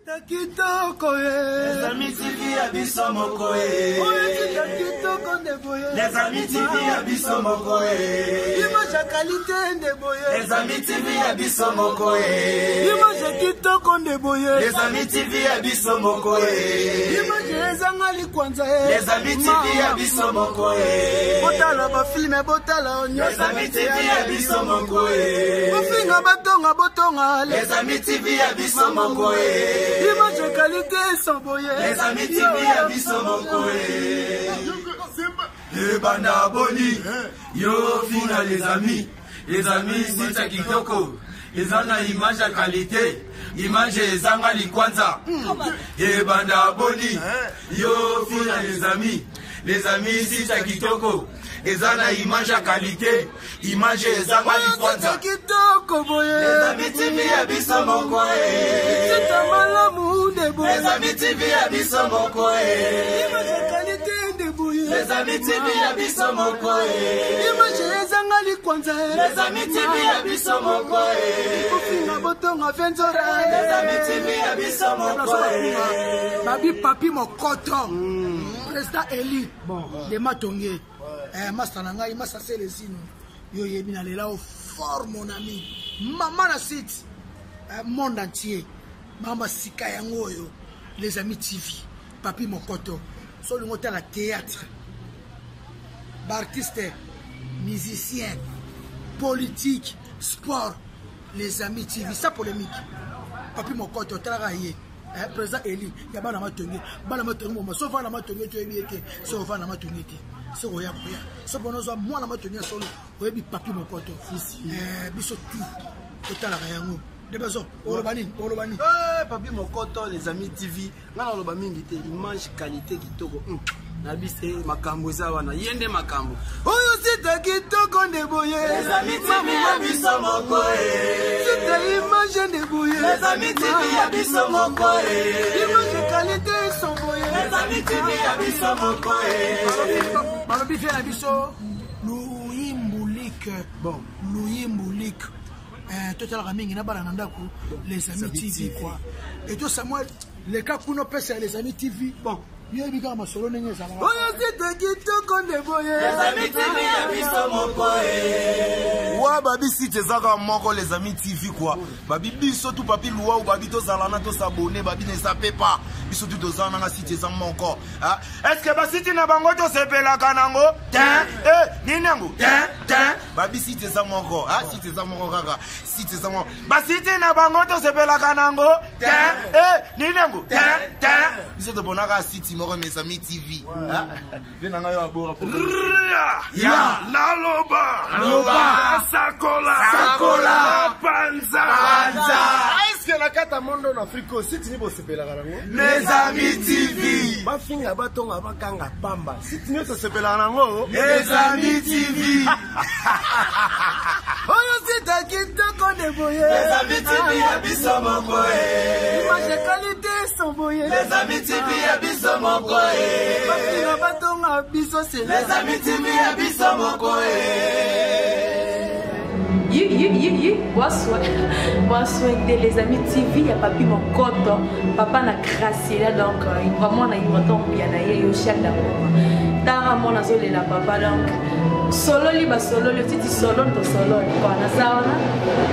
Les amis TV abisso mokoe. Les amis TV abisso mokoe. Image qualité ndeboye. Les amis TV abisso mokoe. Image kitoko ndeboye. Les amis TV abisso mokoe. Image ezangali kwanza. Les amis TV abisso mokoe. Botala ba film botala onyo. Les amis TV abisso mokoe. Bofinga batonga botonga. Les amis TV abisso mokoe. Image qualité sans boye. Les amis TV abisso mokoe. Le banda boni. Yo fina les amis c'est à kitoko. Les ana image à qualité. Image ezanga likwanza. Le banda boni. Yo fina les amis c'est à kitoko. Les ana image à qualité. Image ezanga likwanza. Les amis TV abisso mokoe. C'est un malamu ndeboye. Les amis TV abisso mokoe. Image qualité ndeboye. Les amis TV abisso mokoe. Image ezangali kwanza. Les amis TV abisso mokoe. Bofinga botonga fenzora. Les amis TV abisso mokoe. Babi papi mokoto. Président Eli. Bon, de Matongé. Master Nangai, Master Célestine. Yo yebina lela au fort mon ami. Maman na site. Monde entier. Mama Sika yango yo. Les amis TV. Papi mokoto. Sur le moteur à théâtre. Artiste, musicien, politique, sport. Les amis TV. Ça polémique. Papi mokoto travailler. Président Eli, il y a pas de matonné. Pas de matonné, sauf à la matonné, tu es bien que sauf à la matonné. C'est quoi, c'est bon, moi la matonné solo. Oui, papi mokoto. Biso tout. Total à rien. Des besoins. Olobani. Papi mokoto, les amis TV. Ngana olobami ngité image qualité kitoko. Nabise makambo zawana yende makambo. Oyo sita kitoko ndeboye. Les amis TV abisso mokoe. Sita image ndeboye. Les amis TV abisso mokoe. Image qualité somboye. Les amis TV abisso mokoe. Balobi fait abisso Louis Mboulik. Bon, Louis Mboulik. Total Raming n'a pas l'andaku. Les amis TV quoi. Et tout Samuel, les cas qu'on a passé les amis TV. Bon. Les amis TV abisso mokoe. Wa babi si tezaka moko les amis TV quoi. Babi biso tout papi loi ou babi to zalana to s'abonner babi ne sape pas. Biso tout dozana na si tezaka moko. Est-ce que ba siti na bango to sepela kanango? Ninango. Babi si tezaka moko. Si tezaka moko kaka. Si tezaka moko. Ba siti na bango to sepela kanango? Ninango. Biso to bonaka siti moko mes amis TV. Venanga yo abora pour. Ya Loba Sakola Panza. Est-ce que la carte monde en Afrique aussi tu peux se payer la rango? Les amis TV. Ba finga batonga bakanga pamba. Si tu ne se payer la rango? Les amis TV. Oyo sita kitoko ndeboye. Les amis TV abisso mokoe. Image qualité somboye. Les amis TV abisso mokoe. Bafinga batonga biso c'est les amis TV abisso mokoe. Bonsoir les amis TV, il y a papi mon coton, papa na crassé là donc vraiment na important bien na yo chef d'amour. Tara mon azole la papa donc solo liba solo le titi solo to solo quoi na sauna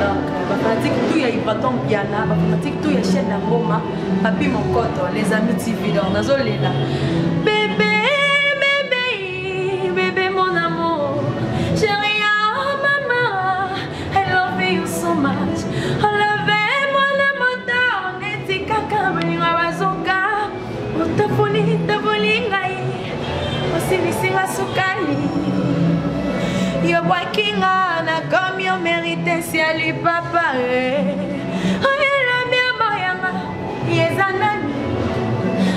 donc ba pratique tout ya important bien na ba pratique tout ya chef d'amour papi mon coton les amis TV donc azole là. Bébé mon amour, chérie. So much. Enlevez-moi le moteur, netika kamenga bazoka. Utafuni ngai, osinisinga sukali. You're working on a comme you mérite si ali papa. Oyela bien moyanga, yezanani.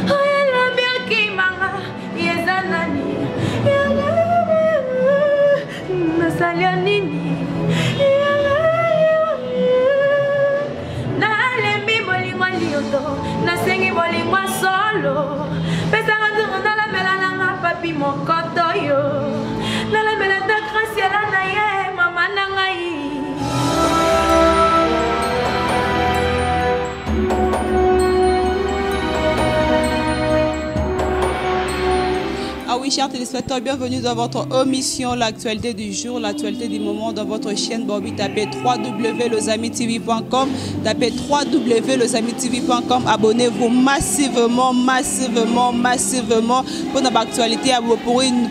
Oyela bien kimanga, yezanani. Nasalia nini? Nasengi bolingwa solo pesa nganzungu nalamela nanga papi mokoto yo nalamela ta grâce na ye mama nangai oui, chers téléspectateurs, bienvenue dans votre émission, l'actualité du jour, l'actualité du moment dans votre chaîne Bobby. Tapez www.lesamitv.com, tapez www.lesamitv.com, abonnez-vous massivement pour notre actualité.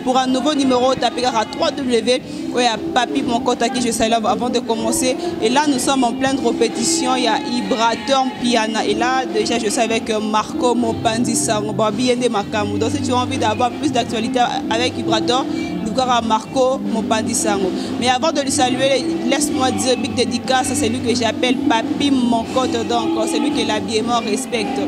Pour un nouveau numéro, tapez à www. Oui, à Papi Monkota à qui je salue avant de commencer. Et là, nous sommes en pleine répétition. Il y a Ibrator Piana. Et là, déjà, je suis avec Marco Mopandi Sango. Donc, si tu as envie d'avoir plus d'actualité avec Ibrator, à Marco Mopandi Sango. Mais avant de le saluer, laisse-moi dire big dédicace, c'est lui que j'appelle Papi Monkota. Donc, c'est lui que l'habillement respecte.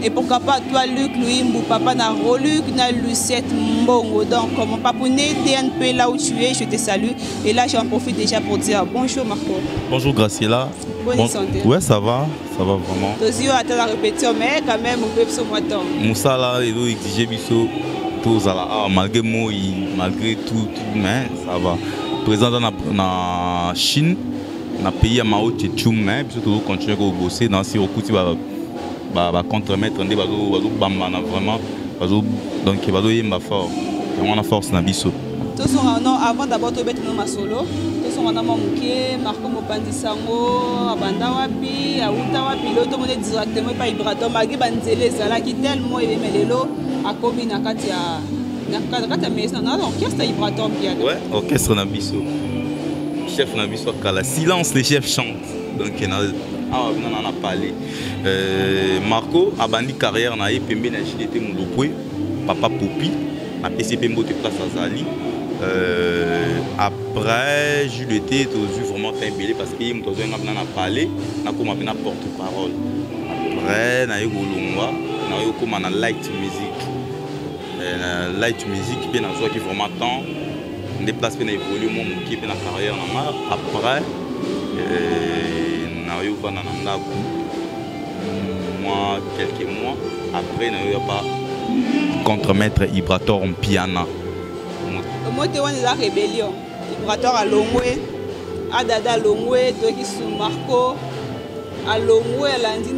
Et pourquoi pas toi, Luc Louimbo, papa n'a Roluc, n'a Lucette Mbongo. Donc, mon papounet DNP, là où tu es, je te salue. Et là, j'en profite déjà pour dire bonjour, Marco. Bonjour, Graciela. Bonne santé. Ouais, ça va vraiment. Dosio attend la répétition, mais quand même, on peut se moiter. Moussa, là, il doit exiger biso. Malgré moi, malgré tout, mais ça va. Présent dans la Chine, dans le pays à Mao Tchétchoum, mais puis toujours continuer à bosser dans ces recours. Contre-mettre vraiment donc il va donner fort on a force na biso avant d'abord to bête no solo to son na mamuke Marco Mopandi Sango abanda wapi auta wapi lo to mone directement pa Ibrator magi banzele zala ki tellement emelelo akomi na kati ya mesa na orchestre Ibrator bien ouais orchestre na biso chef na biso kala silence les chefs chantent donc on a parlé. Marco a bandi carrière na pembe na JDT Mulopwe, papa Popi, na PCP Mbote place Azali. Après JDT tu vraiment fait belé parce que il m'a parlé, na comme na porte-parole. Après na Golongwa, na comme na light music. Light music bien na qui vraiment temps déplace na évoluer mon qui na carrière na après moi quelques mois après il n'y a pas contre-maître Ibrator en piano. Moi tu vois la rébellion Ibrator à Longwe Adada Longwe Dogi sous Marco à Longwe lundi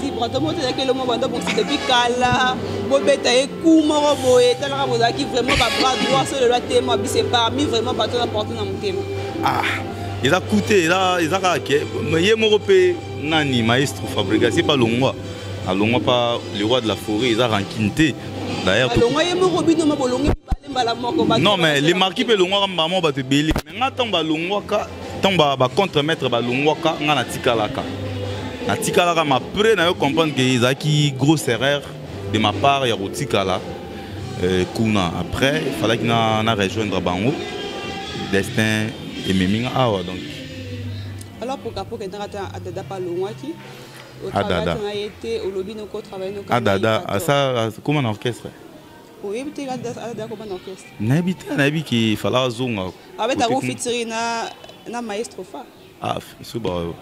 Ibrator moi tu sais que le moment bon c'est depuis Kala Bobeta et Koumoro Boé tellement qui vraiment pas bras droit sur le thème c'est parmi vraiment pas tout apporter dans mon thème. Ah il a coûté, il a mais il est nani maestro Fabrega, c'est pas Longwa. À Longwa pas le roi de la forêt, il a ranquinté. D'ailleurs non mais les marquis pe Longwa maman ba te belé. Mais attends ba Longwa ka tomba ba contre-maître ba Longwa ka ngana tikalaka. Na tikalaka ma après na yo comprendre que il a qui grosse erreur de ma part ya rotikala. Kuna après il fallait qu'il na rejoindre Bango. Destin et Méminga Awa donc. Alors pourquoi que tu as pas le mois qui au travail on a été au lobby nous travailler nos Adada ça comment un orchestre. Oui tu as Adada comme un orchestre. N'habite qui fallait zonga. Avec ta featuring na maestro fa. Ah c'est bon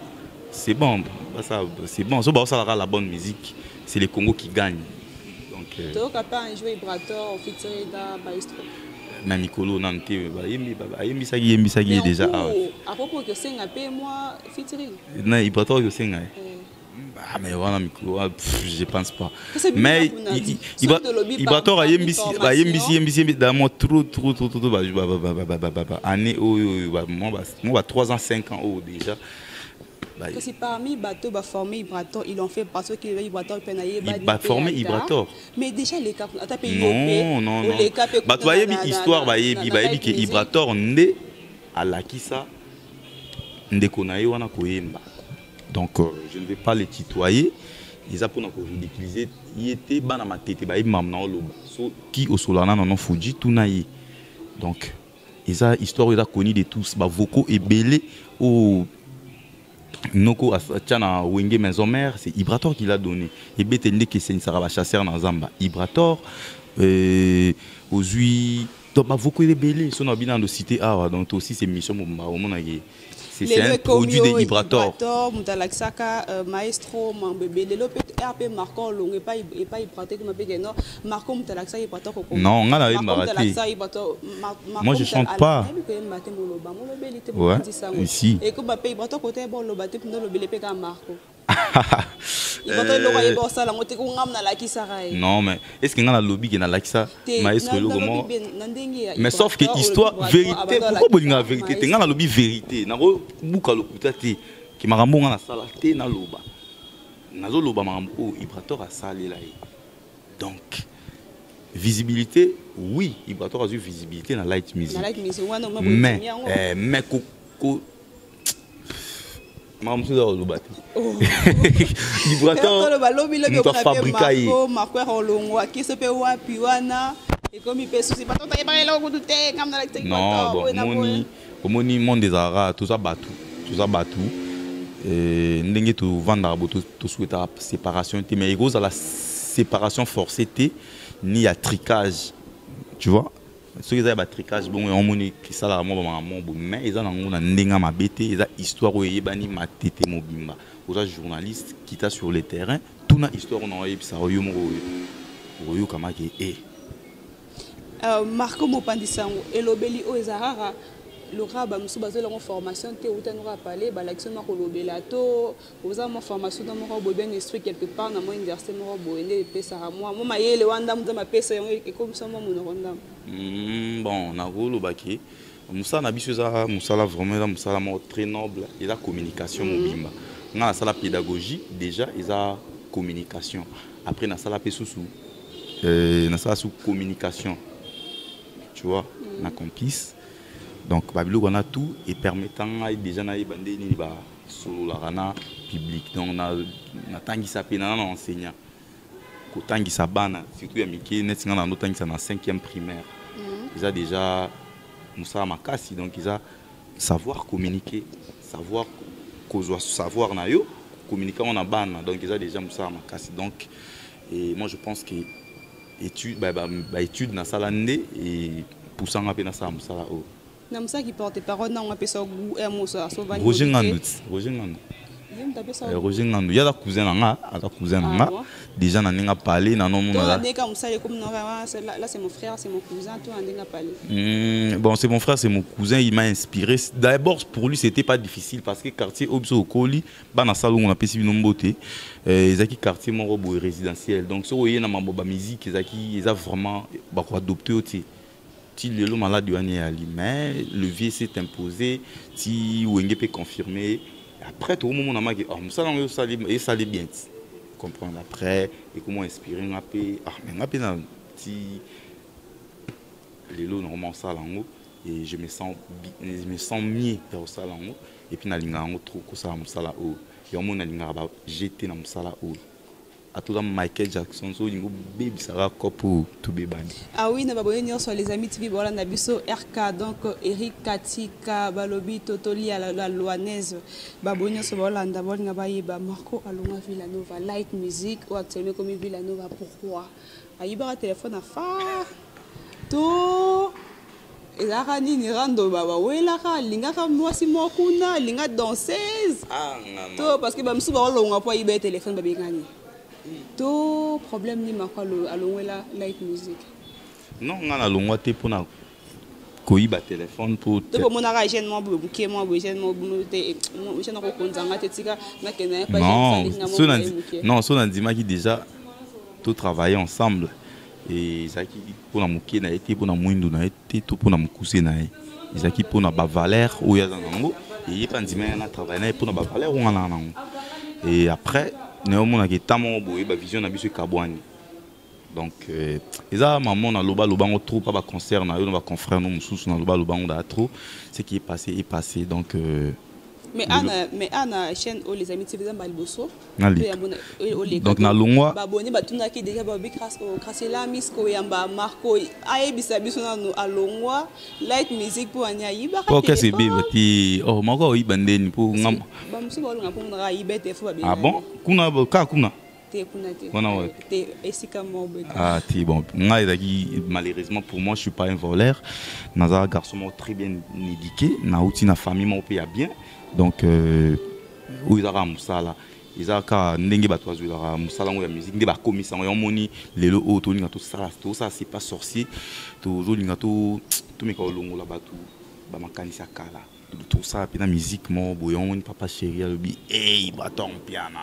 ça c'est bon ça aura la bonne musique c'est les Congo qui gagnent donc. Tu as pas jouer Ibrator featuring na maestro. Na Mikolo nante yembi sagi déjà à propos que c'est un peu moi featuring na Ibrator que c'est ah mais voilà Mikolo je pense pas mais Ibrator a yembi dans moi trop année moi 3 ans 5 ans déjà. Parce que parmi les bateaux formés Ibrator, ils l'ont fait parce que Ibrator formé Ibrator. Mais déjà les cas, non. Bah tu voyais l'histoire, bah que Ibrator né à la Kissa, ndekonaye wana koyemba. Donc je ne vais pas les tutoyer. Ils ont pour nous ridiculiser. Il était bana matete, bah mamna oloba. So qui au solana non Fuji tout naïe. Donc ils a histoire ils a connu de tous, bah vocaux et belé au Noko Achana Wenge Maison Mère, c'est Ibrator qui l'a donné. Et Betende qui c'est une saraba chasseur dans Zamba. Ibrator, aujourd'hui, donc beaucoup de belés sont dans de cité A, donc aussi c'est mission c'est un produit de Ibrator. Mutalaxaka maestro mambebe le RP Marco long et pas Ibrator qui m'appelle non Marco Mutalaxa Ibrator. Non, on a la moi je chante pas. Ouais. Ici. Et comme Ibrator côté bon le battre pour le belé Marco. Non, mais est-ce qu'il y a un lobby qui est dans l'Akisa? Mais sauf que histoire, vérité, pourquoi vous dites la vérité? Il y a un lobby vérité. Il y a un lobby qui m'a ramené dans la salle. Il y a un lobby. Il y a un lobby. Ibrator a salé là. Donc, visibilité, oui, Ibrator a eu visibilité dans Light Music. Mais, Mamsou da olubati. Librateur nous a fabriqué. Marco Rolongo qui se peut wapi wana et comme il peut souci pas toi pas là au tout comme dans la non bon moni monde des arats tout ça battu et ndenge tu vendre tu souhaiter séparation mais il cause à la séparation forcée ni à tricage tu vois. Ceux qui ont un tricage, bon, on moni qui ça là, mais ils ont un n'enga ma bête, ils ont histoire où ils bani ma tête mobimba. Aux journalistes qui t'a sur le terrain, tout na histoire on a eu ça au yo kama qui est. Marco Mopandisango et l'obéli aux Zahara. Le rab a besoin de formation te ou t'en aura parlé l'action de l'obélato vous avez ma formation dans mon robot bien instruit quelque part dans mon université mon robot et pesa à moi moi maïe le wanda m'a pesa et comme ça moi mon rondam bon na rolo baki musa na biso za musala vraiment musala très noble et la communication mobimba na sala pédagogie déjà ils a communication après na sala pesusu na sala sous communication tu vois na complice. Donc, Babylone, on a tout et permettant déjà d'aller solo la rana public. Donc, on a tangi sa pena enseignant. Ko tangi sa bana, surtout ya miki net singa na tangi sa na 5e primaire. Ils a déjà Moussa Makasi donc ils a savoir communiquer, savoir cause savoir na yo communiquer on a bana donc ils a déjà Moussa Makasi donc et moi je pense que étude étude na sala ndé et pour ça on a pena ça Moussa là. Namsa qui porte parole na on appelle ça goût emosa sauvage Roger Ngandou il y a la cousine déjà on a parlé là c'est mon frère c'est mon cousin toi on a parlé bon c'est mon frère c'est mon cousin il m'a inspiré d'abord pour lui c'était pas difficile parce que quartier Obso Okoli bana salon on a pesi binomboté ezaki quartier mon robo résidentiel donc so oyé na maboba musique ezaki eza vraiment ba ko adopter oti si le malade douanier ali mais le vieux s'est imposé si Wenge peut confirmer après tout le monde a dit oh ça on ça allait bien comprendre après et comment inspirer un peu mais un peu dans petit les lots normalement ça là et je me sens mieux dans ça là et puis na linga trop ko ça là haut et on na linga ba jeter na ça là haut à tout dans Michael Jackson so lingo baby sara kopo to be bani ah oui na babonyo sur les amis TV voilà na biso RK donc Eric Katika balobi totoli à la Loanaise babonyo so voilà d'abord nga ba Marco Alonga Villanova Light Music ou actuellement comme Villanova pourquoi ayiba téléphone à fa to ezaka nini rando baba welaka lingaka mwasi mokuna linga danseuse to parce que bamsu ba olonga po ayiba téléphone babengani tout problème ni ma quoi la Light Music non on a longue té pour na koyiba téléphone pour to mon ara jeune mo buke mo jeune mo te je na ko konzanga te tika na kena pas non so na ndima ki déjà tout travailler ensemble et zaki pour na muke na été pour na mwindu na été tout pour na mukuse na zaki pour na ba valeur ou ya zango et pas ndima na travailler pour na ba valeur on a et après néanmoins qui tamo boye ba vision na biso kabwani donc eza maman na loba on trop pas ba concert na yo na ba confrère no mususu na loba on da trop ce qui est passé donc mais Anna chaîne ou les amis TV zamba liboso donc na longwa ba boni ba tuna ki déjà ba bikras o Krasela Misko yamba Marco ayebisa biso na alongwa Light Music pour anya yiba ka OK c'est bien ti oh mako yibandeni pour ngam ba musu ba longa pour na yibete fo ba ah bon kuna ka kuna te esika mo ah ti bon ngai daki malheureusement pour moi je suis pas un voleur naza garçon très bien éduqué na outi na famille mo pe ya bien donc où ils ont musala ils ont ka ndenge ba toazu la musala ya musique nde ba komisa yo moni lelo auto linga to ça c'est pas sorcier to zo linga to me ka longo la batu ba makanisa kala tout ça puis la musique mon boyon papa chéri le bi hey bâton piano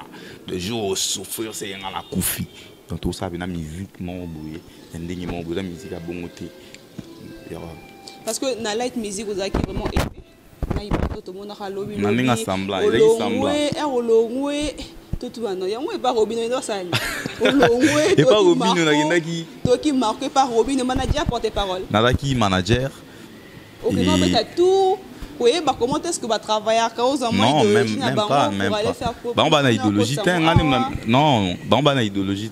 de jour souffrir c'est dans la koufi donc tout ça puis la musique mon boye ndenge mon boye la musique a bon côté parce que na light music vous avez vraiment aimé na ibato to mona halobi na ninga semblant il est semblant olongwe tout bana yango pas Robino ndo sali olongwe et pas Robino na kindaki to qui marqué par Robino manager porte-parole nalaki manager OK non mais t'as tout oui, bah comment est-ce que va travailler à cause en non, même pas. Bah on va na idéologie, non, bah on va na idéologie,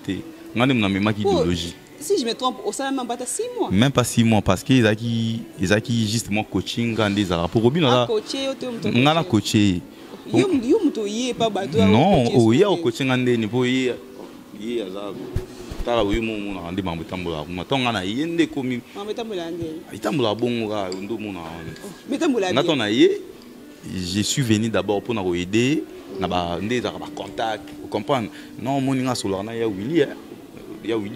on a même pas idéologie. Si je me trompe, au salaire même pas 6 mois. Même pas 6 mois parce que ils a qui justement coaching quand des arabes. Pour Robin on a coaché. Non, oh il y a coaching quand des niveau il y a tala uyu mu na ndi mambo tambula matonga na yende komi mambo tambula ndeli tambula bongo ga ndo mu na metambula na tona ye je suis venu d'abord pour na aider na ba ndeza ba contact vous comprenez non moni nga solo na ya Willy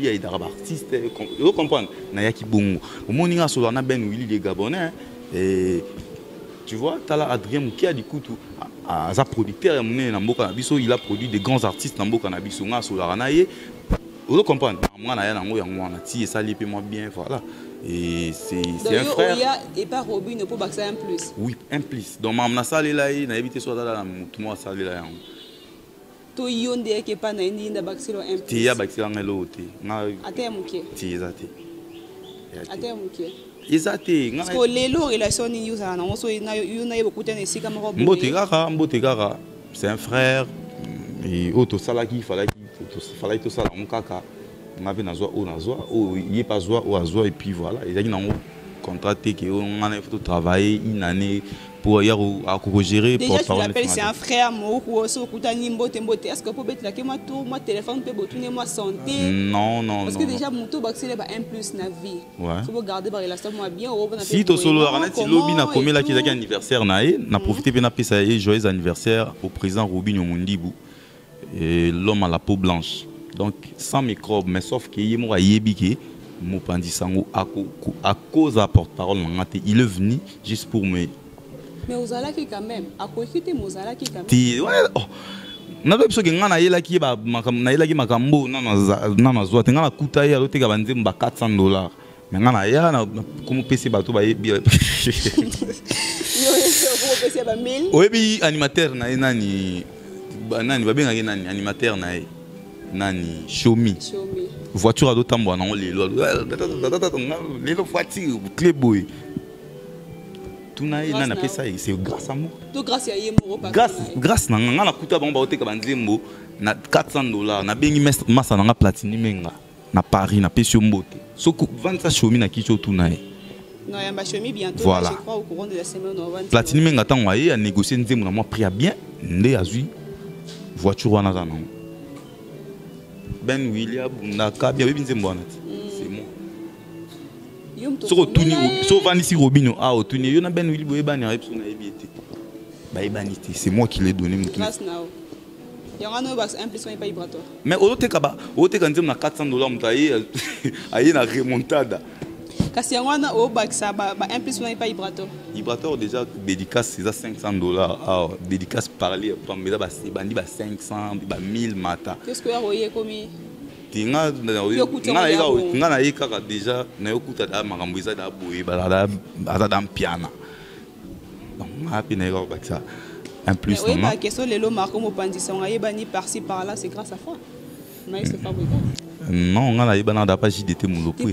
ya ida ba artiste vous comprenez na ya ki bongo moni nga solo na Ben Willy les Gabonais et tu vois tala Adrien Mukia du coup tout à producteur na mboka na biso il a produit des grands artistes na mboka na biso nga solo na ye. Vous comprenez? Moi, ça lui moi bien, voilà. Et c'est un frère. Et pas Robin, ne peut pas un plus. Oui, un plus. Donc, je suis allé là, je suis évité soit là, tout le monde est allé là. Tu y es qui pas naïni de baxilo un plus. Tu y as baxilo un l'autre. Attends, mon pied. Tu y es athée. Attends, mon pied. Exacté. Parce que les lots relations ni use à non, so il y a beaucoup de ici comme Robin. Mbotegara, c'est un frère. Et auto salaki fallait tout ça mon kaka on avait nazwa o il est pas zwa ou azwa et puis voilà ils ont un contrat que on a fait travailler une année pour y à gérer déjà tu l'appelles c'est un frère moi ou aussi kutani mbote est-ce que peut être là que moi téléphone peut botourner moi santé non parce que déjà mon taux baxer ba un plus na vie faut garder ba relation moi bien si to solo arnati lobby na comme là qui est anniversaire na profiter bien appeler ça joyeux anniversaire au président Robinho Mondibou et l'homme à la peau blanche. Donc, sans microbes, mais sauf qu'il y a yébiki, Mopandisango, à cause de la porte-parole, il est venu juste pour me. Mais vous allez quand même, à quoi écouter Mozala qui quand même. Ouais, oh. Na beso ke ngana yela ki ba na yela ki makambo na zwa ngana kuta ya lote ka banze mba $400 mais ngana ya na comme PC bato ba yebi yo ko PC ba 1000 oyebi animateur na nani nani babengaki nani animateur na ye nani Shomi voiture ado tambo na lelo voiture clé boy tuna ye nana pesa c'est grâce à moi to grâce à yemo grâce na ngana kuta bango oteka banzembo na $400 na bengi masa na platini menga na Paris na pesio mbote soko vendre Shomi na kicho tuna ye non ya ba Shomi bientôt voilà. Je crois au courant de la semaine on va platini menga tango ye a négocier nzembo na moi prix bien nde azui voiture wana za nango Ben William Bundaka bien nzembo wana c'est moi soko tuni so vanisi Robinho a otuni yo na Ben William boyebani a epso na ebiete ba ebanité c'est moi qui l'ai donné mon grâce now yanga no bax impression pas vibratoire mais oteka nzembo na $400 mutaye aye na remontada kasi yanga o baxa ba impression pas vibratoire vibratoire déjà dédicace c'est à $500 ah dédicace parler mais là bandi ba 500 ba 1000 mata qu'est-ce que vous commis tinga na yeka déjà na yokuta da makambo eza da boye ba da da piano donc happy na yeka baxa un plus oui bah question lelo marco mopandisa nga yebani par-ci par-là c'est grâce à toi mais c'est pas bon. Non, on a pas de JDT Moulopo. Tout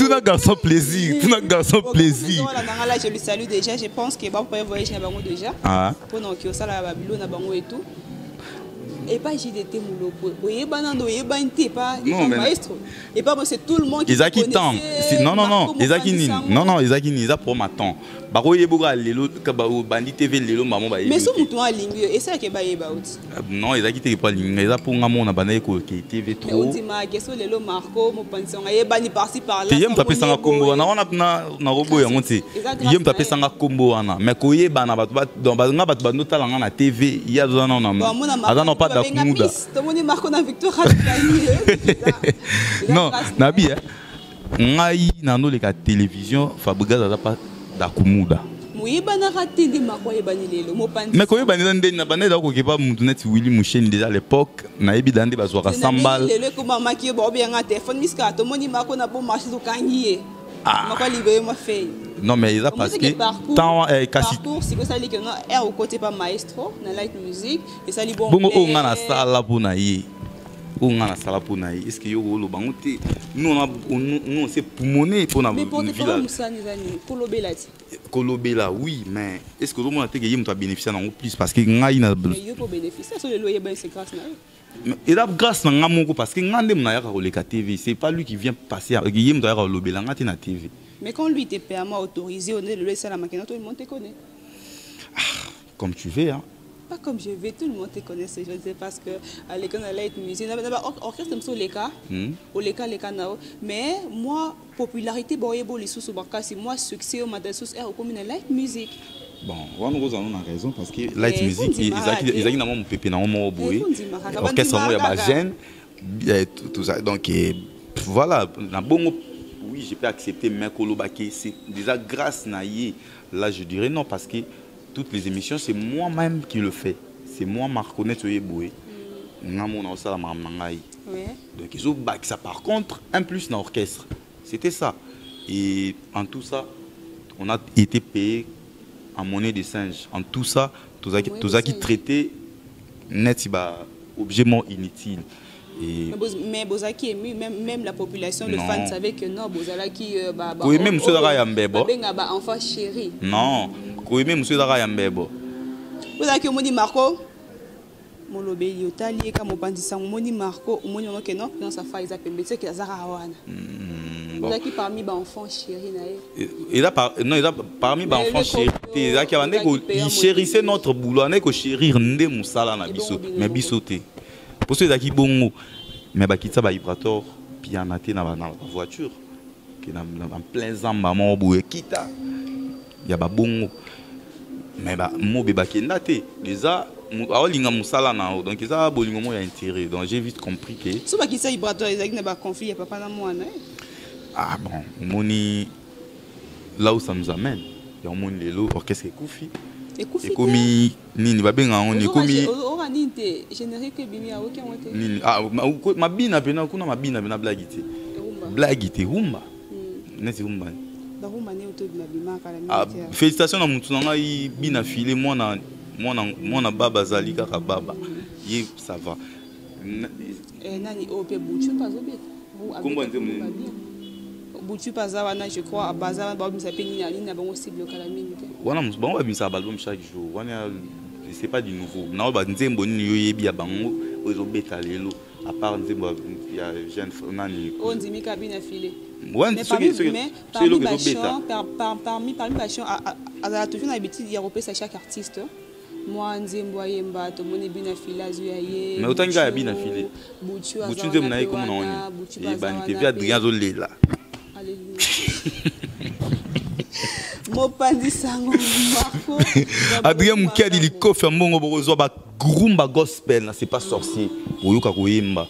n'a garçon plaisir. Tout n'a garçon plaisir. Je lui salue déjà. Je pense qu'il va pas voyager à Bango déjà. Pour nous qui au salaire à Babylone à Bango et tout. Et pas JDT Moulopo. Oui, banano, et banité pas. Maestro. Et pas c'est tout le monde qui. Isaki Tam. Non. Isaki Nin. Non, Isaki Nin. Ça pour ma tante. Baroye boga lelo kabao bandi TV lelo maman ba. Mais so mutu a lingue et ça que ba yeba out. Non, ils a quitté pas lingue, ils a pour ngamo na bana ko TV trop. Mais ultima question lelo Marco mo pension yeba ni par-ci par-là. Yem taper sanga combo na robo ya ngoti. Yem taper sanga combo wana. Mais ko yeba na batu donc ba nga batu ba notala nga na TV, il y a besoin na. Azana pas da kumuda. To moni Marco na victoire. Non, nabi ngai na no le ka télévision Fabriga za pas da kumuda Oui, banarati de makoye banilelo mopandi. Mais koye banilende na baneda ko kepa mutunet Willy Mouchen déjà à l'époque na yebi dande bazwaka 100 balles. Le ko mama ki bo bien nga téléphone miska to moni mako na bon marché to kangié. Mako libéré moi fait. Non mais ils a parce que tant parcours c'est que ça dit que non est au côté pas maestro na light music et ça li bon. Bongo o nga na sala pona yi. O nga na sala pona yi. Est-ce que yo lo bangote nous on c'est pour monnaie pour na mais pour des musani zani kolobelati. Kolobela oui mais est-ce que tout le monde a été gagné bénéficier en plus parce que ngai na yo pour bénéficier sur le loyer ben c'est grâce na et là grâce na ngamoko parce que ngande mna ya ko leka TV c'est pas lui qui vient passer gagné mto ya ko lobela ngati na TV mais quand lui te permet autorisé on est le loyer ça la maquette tout le monde te connaît comme tu veux hein. Pas comme je vais, tout le monde te connaît, je sais parce que à l'école de la musique, orchestre sur les cas, les cas mais moi popularité boyebo les sous c'est moi succès au madame sous au commune light music. Bon, on a raison parce que light music ils ont mon pépé na mon boy. Orchestre moi il y a gêne tout ça donc voilà na bon oui, je peux accepter mais kolobaki c'est déjà grâce na yé là je dirais non parce que toutes les émissions, c'est moi-même qui le fais. C'est moi qui reconnais ce yéboué. Donc, ils ont ça. Par contre, un plus dans l'orchestre. C'était ça. Et en tout ça, on a été payé en monnaie de singe. En tout ça, tout ça qui traitait net, objet inutile. Et... Mais Bozaki ému, même la population, le fan savait que non, Bozalaki, oui, même ceux enfant chéri. Non. Oui, même monsieur Dara Yambebo. Vous avez que Moni Marco Molobe Yotali, comme on pense, Moni Marco, Moni Marco, non, dans sa faille, ça peut mettre que Zara Hawana. Vous avez qui parmi les enfants chéris. Il a parmi les enfants chéris. Il chérissait notre boulot, on est que chérir Ndé Moussala na biso, mais bisoté. Pour ceux qui bon, mais Bakitsa Vibrator, pianaté dans la voiture, qui est en plein zamba, mon boué, kita. Il y a bon. Mais moi bébé kendate déjà aolinga musala nao donc ça bolingo mo ya intérêt donc j'ai vite compris que so ba kisa vibrateur ezaki na ba conflit ya papa na mwana ah bon moni là où ça nous amène ya moni lelo orchestre Koufi et comme nini ba benga on est comme ora ninte générique bimi ya aucun wote nini ah mabina pena kuna mabina pena blagite rumba neti rumba félicitations à Moutounanga, bien affilé, moi na baba zali kaka baba. Yé ça va. Nani opé Bouchu pas obé. Comment dire Bouchu pas wana je crois à Baza ba mi s'appelle ni na bon cible calamine. Wana bon ba mi sa album chaque jour. Wana c'est pas du nouveau. Na ba nzembo ni yo yebi ya bango ozo beta lelo. À part nzembo il y a jeune nani. On dit mi cabine affilé. Ouais, parmi passion à la toujours l'habitude de repérer chaque artiste. Moi Nzembo Yemba to moni bina fila zuyaye. Mais autant gars bina filé. Bouchu Nzembo na comme on est. Et ban TV Adrien Zolela. Alléluia. Mopandi sango Marco. Adrien Mukadi li kofa mbongo bozo ba grumba gospel c'est pas sorcier. Oyoka koyemba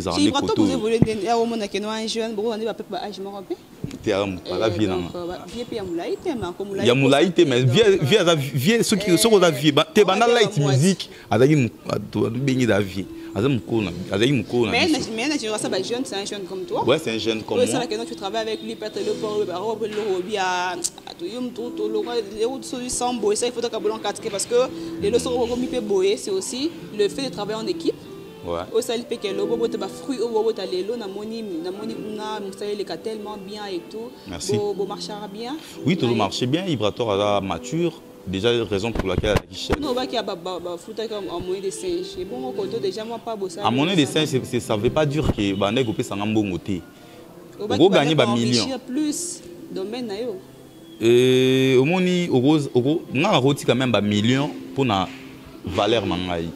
za ramener koto. Vous évoluez ya o mona keno un jeune boko ande ba pe ba âge mo rapé. La vie là. Vie pe ya mulaite mais comme ya mulaite mais vie ceux qui sont dans vie te bana light music azaki bengi da vie. Mais ça jeune, c'est un jeune comme toi. Ouais, c'est un jeune comme moi. C'est ça que tu travailles avec lui, peut-être le port, le hobby à ça il faut que parce que les leçons c'est aussi le fait de travailler en équipe. Ouais. Au sali pe que le bobo te ba fruit au bobo ta lelo na moni na musali le tellement bien et tout. Merci. Bo marchera bien. Oui, tout marche bien, Vibrator a mature. Déjà la raison pour laquelle elle a non, bah, qui a foutu comme en moyen de singe. Et bon, déjà, moi, pas bossé. En moyen de singe, ça ne veut pas dire que Bané Gopé s'en a bon côté. On va gagner un million. Plus domaine. Et au moins, on a retiré quand même un million pour la valeur mangaï.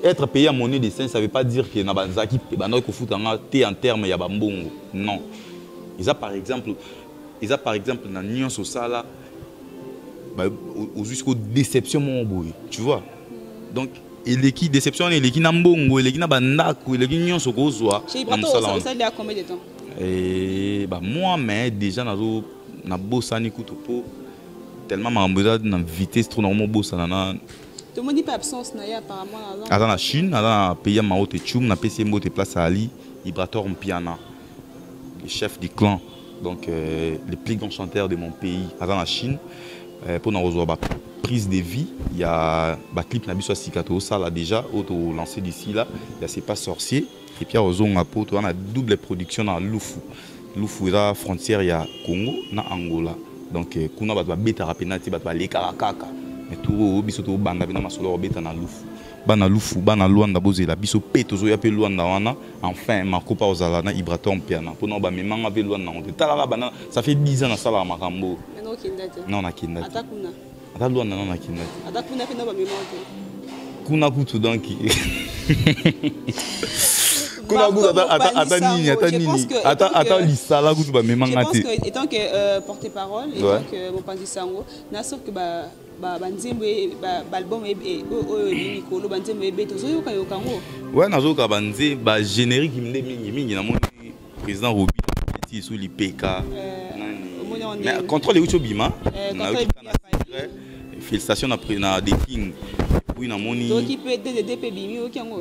Être payé en monnaie de singe, ça ne veut pas dire que Nabanzaki, Bané Kofout en termes, il y a un bon. Non. Ils ont par exemple, dans l'union sociale, jusqu'aux déceptions mon boy, tu vois. Donc l'équipe déception et l'équipe nambongo l'équipe nabandako l'équipe nyon sokozwa ça il y a combien de temps et bah moi mais déjà na bosani kutopo tellement mamboza na vitesse trop normalement bossa na tout le monde dit pas absence na ya apparemment dans la Chine dans la pays Mao Tse-tung na PC Mbote place à Ali Ibrator Mpiana le chef du clan donc le plus grand chanteur de mon pays dans la Chine pour nous rejoindre prise de vie il y a ba clip na biso sikato ça là déjà auto lancé d'ici là il y a c'est pas sorcier et puis on a double production dans Lufu la frontière ya Congo na Angola donc kuna ba beta rapenati ba leka kaka mais tout biso to banda bina masolo beta na Lufu bana Luanda bozela biso peto zo ya pe Luanda wana enfin makopa ozala na Ibrator Mpiana pour na ba memanga pe Luanda on tala bana ça fait 10 ans na sala makambo non na kinda atakuna ata Luanda non na kinda atakuna pe na ba memanga kuna kutu donc étant que porte-parole et donc mon Pandisango na sauf que banzembo album mikolo banzembo ebeto zoyoka yokango ouais nazoka banze ba générique mingi na moni président Robi petit sous l'IPK mais contrôle ucho bima félicitations na des King puis na moni occupé DDP bimi okango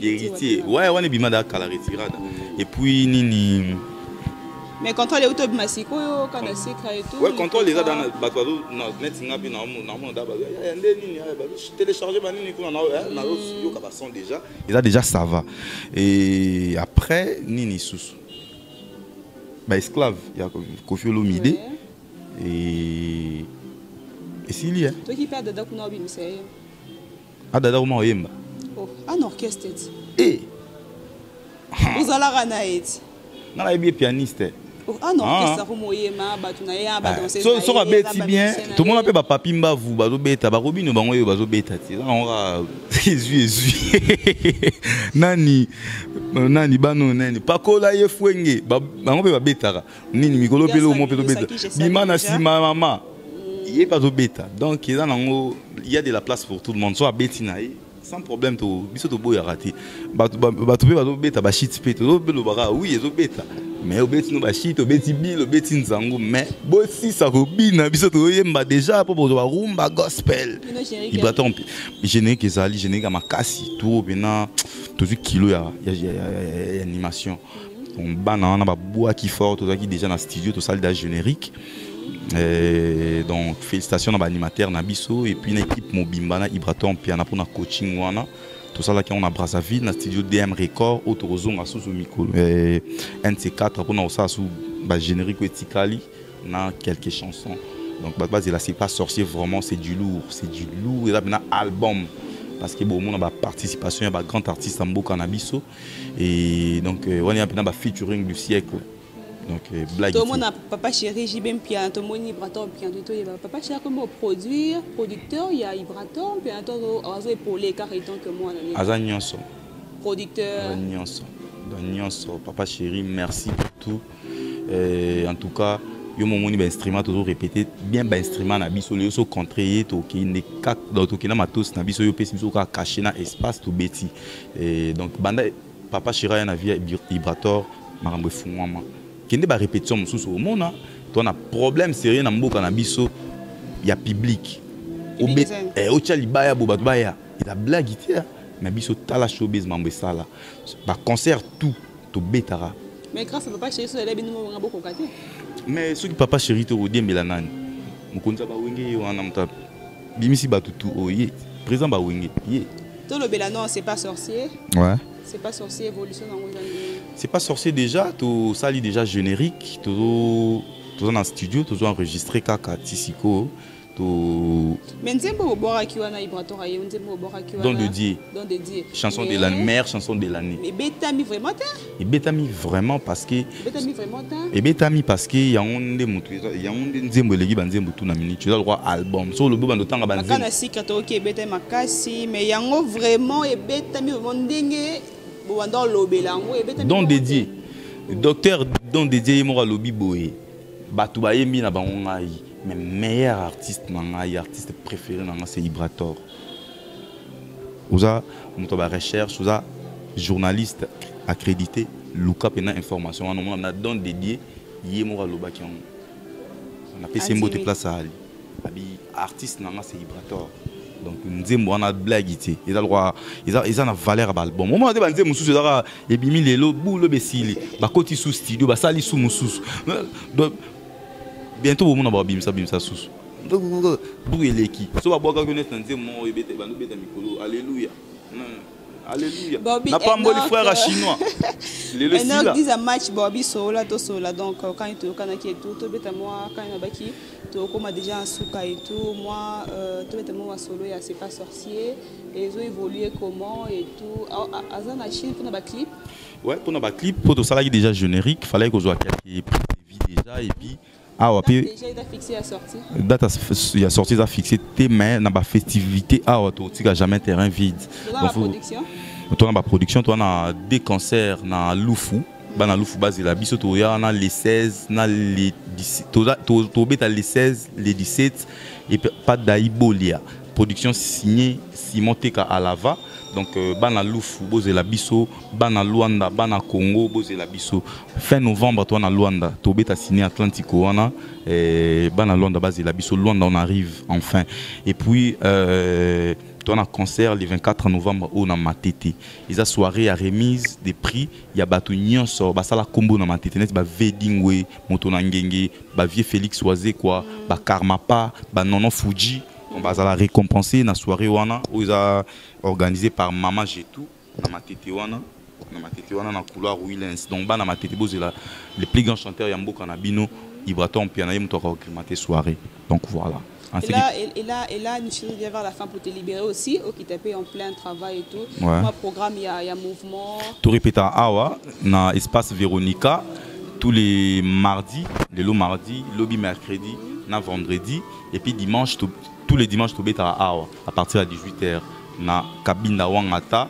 héritier ouais on est bima da kala retirada et puis nini mais contrôle les auto masiko yo kana secret et tout ouais contrôle les dans batwado na net ngapi na mo da ba nini télécharger ba nini kuna na yo ka son déjà et déjà ça va et après nini sous ba esclave ya Koffi Olomide et s'il y a toi qui perd dada kuna bi miseye dada uma oyemba un orchestre et vous allez ranaït na la bien pianiste un orchestre pour oyema ba tuna ya ba danser so ba beti bien tout le monde appelle ba papi mbavu ba zo beta ba robino bango yo ba zo beta ti on va Jésus nani bano nani pakola ye fuenge bango pe ba betara nini mikolo pelo mo pe to beta bimana sima mama il est pas zo beta donc il y a de la place pour tout le monde soit betina sans problème to biso to boya raté ba to be beta ba shit pe to be lo bara oui ezo beta mais o beti no ba shit o beti bi lo beti nzango mais bo si ça robina biso to yemba déjà pour ba rumba gospel Ibrator générique ezali générique makasi to bena to kilo ya animation on bana na ba bois qui fort to qui déjà na studio to salle de générique. Donc félicitations à l'animateur Nabiso et puis une équipe Mobimba Ibrator Mpiana pour notre coaching wana tout ça là qui on a Brazzaville dans studio DM Record autorizon à sous micro NC4 pour nous ça sous générique etikali na quelques chansons donc base là c'est pas sorcier vraiment c'est du lourd et là maintenant album parce que bon on a participation il y a grand artiste en Mboka Nabiso et donc on est un peu featuring du siècle. Donc blague. Tout le monde a papa chéri JB Mpiana, tout le monde Ibrator Mpiana, papa chéri comme producteur, il y a Ibrator Mpiana, il y a pour les carrétons que moi. Azanyonso. Producteur. Azanyonso. Papa chéri, merci pour tout. En tout cas, yo mon moni instrument toujours répété bien instrument na biso le so contrayer to ki ne kak dans to ki na matos na biso yo pesi biso ka cacher na espace to beti. Donc banda papa chéri na vie Ibrator marambo fungwama. Kende ba répétition mususu au monde to na problème sérieux na mboka na biso ya public o tchali baya bo bat baya ila blague tia na biso tala showbiz mambo sala ba concert tout to betara mais grâce à papa chéri so elebi no ngabo ko kate mais ceux qui papa chéri to odiembela nani mukonza ba wenge wana mta bimisi batutu oye présent ba wenge ye to le belano c'est pas sorcier ouais. C'est pas sorcier évolution dans vos années. C'est pas sorcier déjà, tout ça lit déjà générique, tout dans le studio, tout enregistré kaka tisiko, tout. Mais nzembo bora kiwana Ibrator aye, nzembo bora kiwana. Don de Dieu. Chanson de l'année, meilleure chanson de l'année. Mais betami vraiment ta? Et betami vraiment parce que. Betami vraiment ta? Et betami parce que y a un des mots, il y a un des nzembo legi banzembo tout na minute, tu as le droit album. Sur le bout de temps banzembo. Makana secret ok betami makasi, mais yango vraiment et betami vraiment ndenge. Don dédié docteur don dédié mo lobby boy batu ba yemi na bango ngai mais meilleur artiste na ngai artiste préféré na ngai c'est Ibrator oza moto ba recherche oza journaliste accrédité luka pena information on a don dédié yemo lobaki na pesi mbote place ali abi artiste nanga c'est Ibrator donc nzembo on a blague té ils a droit ils a na valeur ba album moment de banze mususu ezaka ebimi lelo bulo besili ba koti sous studio ba sali sous mususu donc bientôt on va bimsa sous donc pour eleki so ba boka connaître nzembo ebete ba no beta mikolo alléluia alléluia n'a pas mboli frère chinois les le style disent un match Bobby sola to sola donc quand il te kana qui tout to beta moi quand il baki to comme déjà en souka et tout moi to beta moi solo ya c'est pas sorcier et ils ont évolué comment et tout azana Chine pour na clip ouais pour na clip pour tout ça là déjà générique fallait que je soit quelques vies déjà et puis déjà il a fixé la sortie date il a sorti ça fixé mais na ba festivité tu tika jamais terrain vide dans la production toi na production toi na des concerts na Lufu na Lufu base la biso to ya na les 16 na les 17 to beta les 16 les 17 et pas d'Aibolia production signée Simon Teka Alava donc bana Lufu boze la biso bana Luanda bana Congo boze la biso fin novembre toi na Luanda to beta signé Atlantico wana bana Luanda base la biso Luanda on arrive enfin et puis toi na concert le 24 novembre au na Matete ils a soirée à remise des prix il y a batu nyonso ba sala combo na Matete net ba Vedingwe moto na ngenge ba vieux Félix Oisé quoi ba Karmapa ba Nono Fuji on va la récompenser na soirée wana où ils a organisé par Mama Jetou na Matete wana na couloir Willens donc ba na Matete bozela les plus grands chanteurs ya mboka na bino Ibrator Piana yem to organiser soirée donc voilà. Et là, nous sommes vers la fin pour te libérer aussi, qui tapé en plein travail et tout. Ouais. Moi, programme, il y a mouvement. Tout répète à Awa, dans l'espace Véronica, tous les mardis, les lots mardi, lobby mercredi, na vendredi, et puis dimanche, tous les dimanches, tout répète à Awa, à partir de 18h, na cabine Wangata,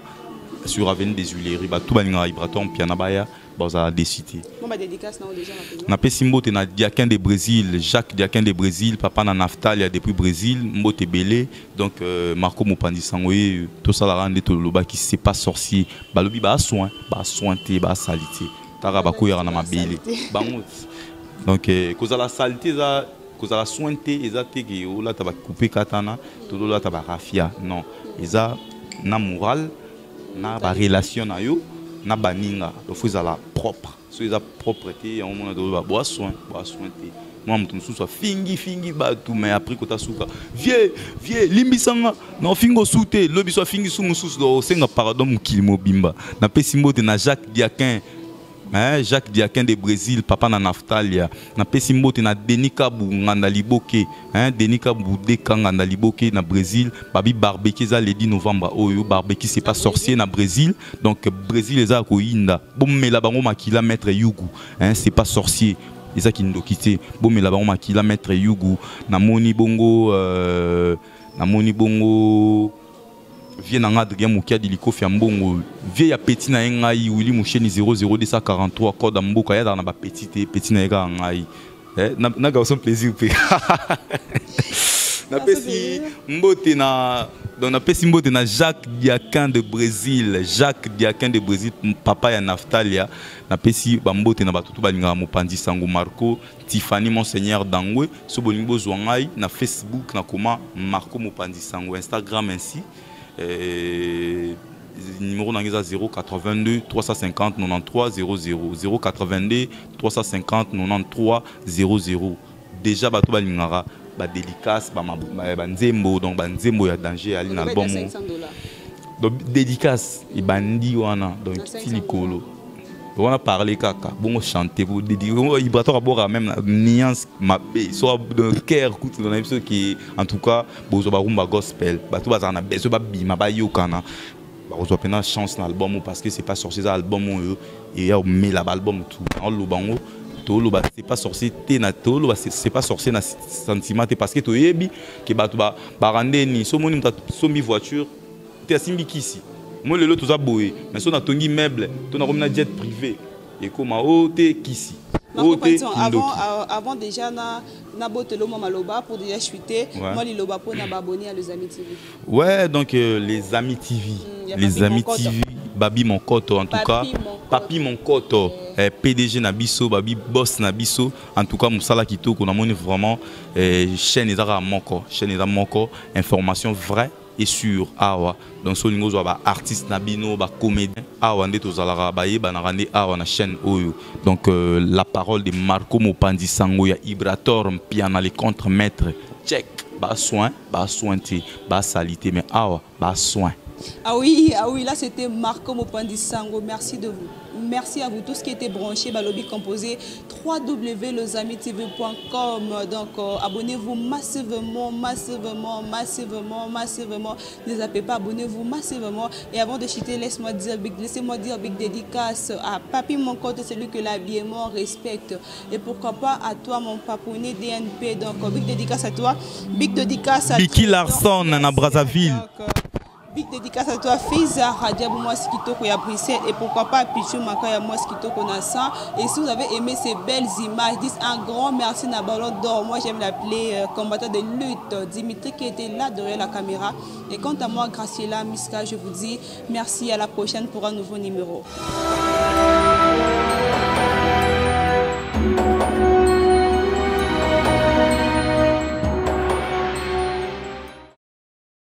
sur avenue des Huileries, tout le monde Ibrator Pianabaya. Bon, ça a décidé. Bon, bah, dédicace, non, déjà. Na pesi mbote na Diakin de Brésil, Jacques Diakin de Brésil, papa na Naftalia depuis Brésil, mbote belé, donc Marco Mopandi Sangoye, tout ça la rende tout le bas qui c'est pas sorcier, bah lobi bah soin té, bah salité, tara ba koyara na mabele, bah donc cause la salité ça, cause la sointé, ezate que o la taba couper katana, tout la taba rafia, non, eza na moral, na ba relation na yo. Na baninga il faut la propre so eza propreté on mona do ba soin té moi mutu mususu fingi ba tout mais après kota suka vieux limbisanga non fingo souté lobi so fingi su mususu do senga pardon mukili mobimba na pesi mbote na Jacques Diakin de Brésil, papa na Naftalia, na pesi mbote na Denika Nganda Liboke, Denika Boudeka Nganda Liboke na Brésil, babi barbecue za le 10 novembre oyo barbecue c'est pas sorcier na Brésil, donc Brésil eza ko inda, bomela bango makila maître Yugu, c'est pas sorcier. Et ça qui nous quitté, bomela bango makila maître Yugu, na moni bongo vieux nanga Adrien Moukia de Liko Fiambongo vieux ya petit na ngai Willy Moucheni 00243 code mboka ya na ba petit na nga ngai na garçon plaisir pe na pesi mbote na donc na pesi mbote na Jacques Diakin de Brésil papa ya Naftalia na pesi ba mbote na batutu balinga Mopandi Sango Marco Tiffany Monseigneur Dangwe so bolingo zwangai na Facebook na koma Marco Mopandi Sango Instagram ainsi numéro d'angeza 082 350 93 00 082 350 93 00 déjà bato balingara ba dédicace ba nzembo donc ba nzembo ya danger ali na album donc dédicace et bandi wana donc tilikolo on a parlé kaka bon chanter pour dédicace Ibrator abora même nuance mabé soit de cœur écoute dans l'épisode qui en tout cas bozo ba rumba gospel bato bazana beso ba bima ba yokana ba ozo pena chance dans l'album parce que c'est pas sorti ça album et ya mais l'album tout en lobango to lo ba c'est pas sorcier té na to lo ba c'est pas sorcier na sentiment parce que to yebi que bato ba rande ni so moni mta sombi voiture té asimbi kisi moi le lot tout ça boé mais son a tongi meuble ton a comme na jet privé et comme te kisi avant déjà na botelo maloba pour déjà chuter moi li loba pour na abonner à les Amis TV ouais donc les Amis TV les Amis TV Babi mon cote en tout cas Papi Monkoto, PDG Nabiso, Babi Boss Nabiso. En tout cas, Moussala Kitoko, on a vraiment chaîne Ezara Moko, information vraie et sûre. Awa. Donc, ce niveau artiste Nabino, comédien. Awa, nde tozalara baye banarande awa na chaîne Oyo. Donc, la parole de Marco Mopandi Sango, ya Ibrator Piana, les contre-maîtres. Check. Bas soin, bas salité, mais awa, bas soin. Ah oui, là c'était Marco Mopandi Sango. Merci de vous. Merci à vous tous qui étaient branchés. Lobby composé www.lesamitv.com. Donc abonnez-vous massivement. Ne zappez pas, abonnez-vous massivement. Et avant de chuter, laissez-moi dire big dédicace à Papi Monkoto, celui que l'habillement respecte. Et pourquoi pas à toi mon papounet DNP. Donc big dédicace à toi. Big dédicace à Biki Larson à Brazzaville. Big dédicace à toi, Fiza, Radiabou Moskitoko à Bruxelles et pourquoi pas Pichou Makaya Moskitoko Nassan. Et si vous avez aimé ces belles images, dites un grand merci à Ballon d'Or. Moi j'aime l'appeler combattant de lutte, Dimitri qui était là derrière la caméra. Et quant à moi, Graciela Miska, je vous dis merci, à la prochaine pour un nouveau numéro.